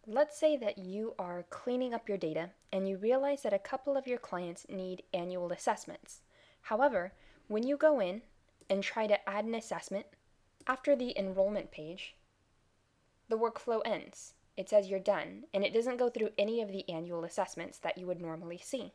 Let's say that you are cleaning up your data and you realize that a couple of your clients need annual assessments. However, when you go in and try to add an assessment, after the enrollment page, the workflow ends. It says you're done, and it doesn't go through any of the annual assessments that you would normally see.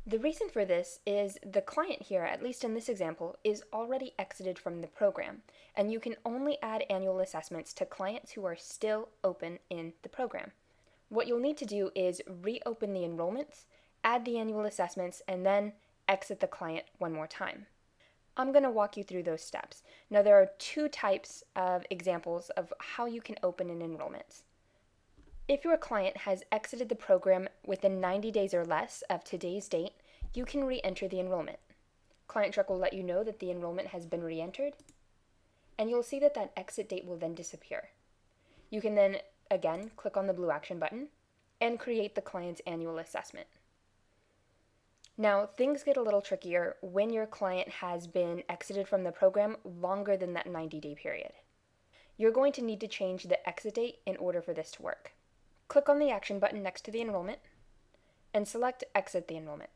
The reason for this is the client here, at least in this example, is already exited from the program, and you can only add annual assessments to clients who are still open in the program. What you'll need to do is reopen the enrollments, add the annual assessments, and then exit the client one more time. I'm going to walk you through those steps. Now, there are two types of examples of how you can open an enrollment. If your client has exited the program within 90 days or less of today's date, you can re-enter the enrollment. ClientTruck will let you know that the enrollment has been re-entered, and you'll see that that exit date will then disappear. You can then, again, click on the blue action button and create the client's annual assessment. Now, things get a little trickier when your client has been exited from the program longer than that 90-day period. You're going to need to change the exit date in order for this to work. Click on the action button next to the enrollment and select Exit the Enrollment.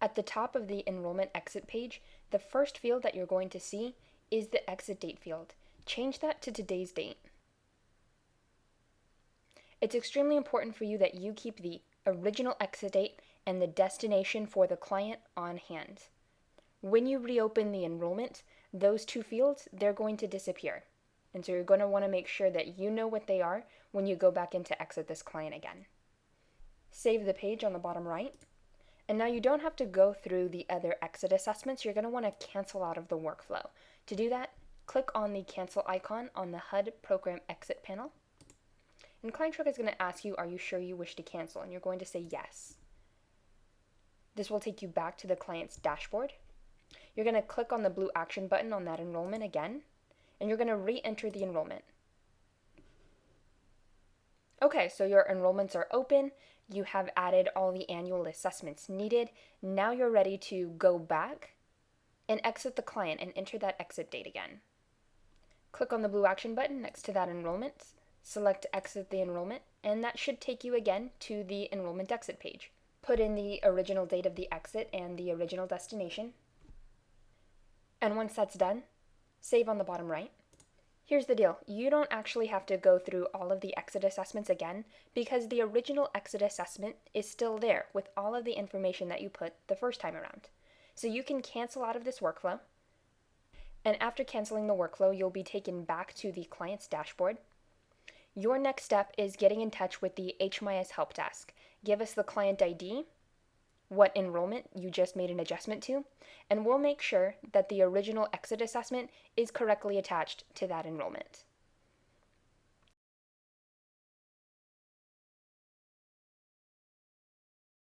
At the top of the enrollment exit page, the first field that you're going to see is the exit date field. Change that to today's date. It's extremely important for you that you keep the original exit date and the destination for the client on hand. When you reopen the enrollment, those two fields, they're going to disappear. And so you're going to want to make sure that you know what they are when you go back in to exit this client again. Save the page on the bottom right. And now you don't have to go through the other exit assessments. You're going to want to cancel out of the workflow. To do that, click on the cancel icon on the HUD program exit panel. And ClientTruck is going to ask you, are you sure you wish to cancel? And you're going to say yes. This will take you back to the client's dashboard. You're going to click on the blue action button on that enrollment again, and you're going to re-enter the enrollment. Okay, so your enrollments are open. You have added all the annual assessments needed. Now you're ready to go back and exit the client and enter that exit date again. Click on the blue action button next to that enrollment, select Exit the Enrollment, and that should take you again to the enrollment exit page. Put in the original date of the exit and the original destination. And once that's done, save on the bottom right. Here's the deal. You don't actually have to go through all of the exit assessments again because the original exit assessment is still there with all of the information that you put the first time around. So you can cancel out of this workflow. And after canceling the workflow, you'll be taken back to the client's dashboard. Your next step is getting in touch with the HMIS help desk. Give us the client ID, what enrollment you just made an adjustment to, and we'll make sure that the original exit assessment is correctly attached to that enrollment.